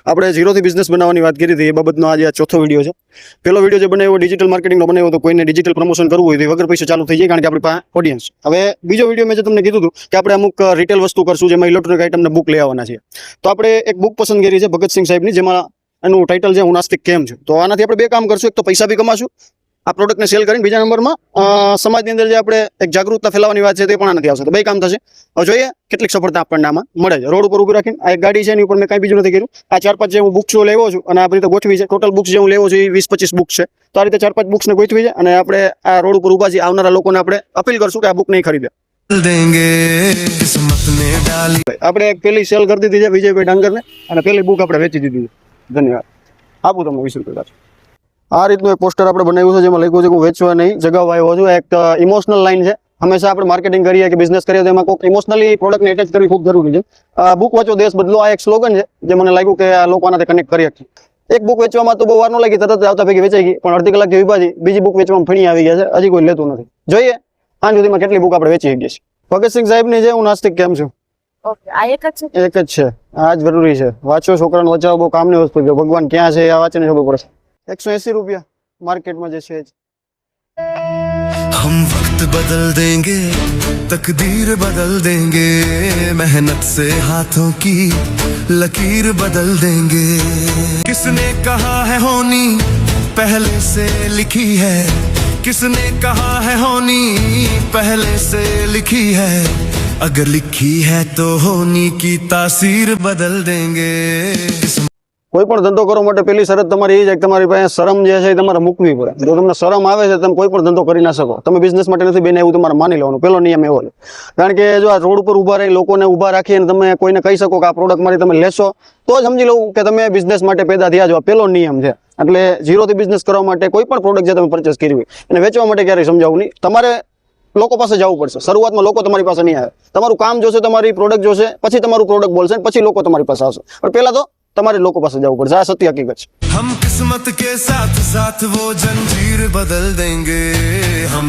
આપણે ઝીરોથી બિઝનેસ બનાવવાની વાત કરી હતી, એ બાબતનો આજે આ ચોથો વિડીયો છે. પહેલો વિડીયો જે બનાવ્યો ડિજિટલ માર્કેટિંગનો બનાવ્યો હતો, કોઈને ડિજિટલ પ્રમોશન કરવું હોય તો વગર પૈસા ચાલુ થઈ જાય, કારણ કે આપણી પાસે ઓડિયન્સ. હવે બીજો વિડીયો મેં જે તમને કીધું હતું કે આપણે અમુક રિટેલ વસ્તુ કરશું, જેમાં ઇલેક્ટ્રોનિક આઇટમને બુક લઈ આવવાના છે. તો આપણે એક બુક પસંદ કરી છે ભગતસિંહ સાહેબની, જેમાં એનું ટાઇટલ છે હું નાસ્તિક કેમ છું. તો આનાથી આપણે બે કામ કરશું. એક તો પૈસા બી કમાશું આ પ્રોડક્ટને સેલ કરીને, બીજા નંબરમાં સમાજની અંદર જે આપણે એક જાગૃતતા ફેલાવવાની વાત છે તે પણ આનાથી આવશે. તો બે કામ થશે. હવે જોઈએ કેટલીક સફળતા આપણને આમાં મળે છે. રોડ ઉપર ઊભી રાખીને આ એક ગાડી છે, એની ઉપર મેં કાંઈ બીજું નથી કર્યું. આ 4-5 જે હું બુક્સ લેવો છું અને આ રીતે ગોઠવી છે. ટોટલ બુક્સ જે હું લેવો છું એ 20-25 બુક્સ છે. તો આ રીતે 4-5 બુક્સને ગોઠવી છે અને આપણે આ રોડ ઉપર ઊભા છીએ. આવનારા લોકોને આપણે અપીલ કરશું કે આ બુક નહીં ખરીદે. આપણે એક પેલી સેલ કરી દીધી છે વિજયભાઈ ડાંગરને, અને પેલી બુક આપણે વેચી દીધી છે. ધન્યવાદ. આપું તમને 20 રૂપિયા. આ રીતનું એક પોસ્ટર આપણે બનાવ્યું છે, જેમાં લખ્યું છે કે હું વેચવા નહીં જગાવવા આવ્યો છું. એક ઇમોશનલ લાઈન છે. હંમેશા આપણે માર્કેટિંગ કરીએ કે બિઝનેસ કરીએ તો એમાં કોઈક ઇમોશનલી પ્રોડક્ટને એટેચ કરવી ખૂબ જરૂરી છે. બુક વાંચો દેશ બદલો આ એક સ્લોગન છે, જે મને લાગ્યું કે આ લોકો આનાથી કનેક્ટ કરી શકશે. એક બુક વેચવામાં તો બહુ વાર ન લાગી, તરત આવતા ભેગી વેચાઈ ગઈ, પણ અડધી કલાક જેવી બાજી બીજી બુક વેચવામાં ફણી આવી ગયા છે. હજી કોઈ લેતું નથી. જોઈએ આજ સુધીમાં કેટલી બુક આપણે વેચી ગઈ છે. ભગતસિંહ સાહેબની છે હું નાસ્તિક કેમ છું. એક જ છે. આ જ જરૂરી છે. વાંચો, છોકરાને વચાવો, બહુ કામની વસ્તુ છે. ભગવાન ક્યાં છે આ વાંચીને ખબર પડશે. 180 રૂપિયા માર્કેટમાં જે છે. हम वक्त बदल देंगे, तकदीर बदल देंगे, मेहनत से हाथों की लकीर बदल देंगे. किसने कहा है होनी पहले से लिखी है, किसने कहा है होनी पहले से लिखी है, अगर लिखी है तो होनी की तासीर बदल देंगे. કોઈ પણ ધંધો કરવા માટે પહેલી શરત તમારી એ છે કે તમારી પાસે શરમ જે છે એ તમારે મૂકવી પડે. જો તમને શરમ આવે છે તમે કોઈ પણ ધંધો કરી ના શકો. તમે બિઝનેસ માટે નથી બેને એવું તમારે માની લેવાનું. પહેલો નિયમ એવો છે. કારણ કે જો આ રોડ ઉપર ઊભા રહી લોકોને ઊભા રાખી અને તમે કોઈને કહી શકો કે આ પ્રોડક્ટ મારી તમે લેશો, તો જ સમજી લઉં કે તમે બિઝનેસ માટે પેદા થયા છો. પહેલો નિયમ છે. એટલે ઝીરોથી બિઝનેસ કરવા માટે કોઈ પણ પ્રોડક્ટ જે તમે પરચેસ કરી હોય અને વેચવા માટે ક્યારેય સમજાવવું નહીં. તમારે લોકો પાસે જવું પડશે. શરૂઆતમાં લોકો તમારી પાસે નહીં આવે. તમારું કામ જોશે, તમારી પ્રોડક્ટ જોશે, પછી તમારું પ્રોડક્ટ બોલશે, પછી લોકો તમારી પાસે આવશે. પણ પહેલા તો તમારે લોકો પાસે જવું પડશે. આ સત્ય હકીકત છે. हम किस्मत के साथ साथ वो जंजीर बदल देंगे. हम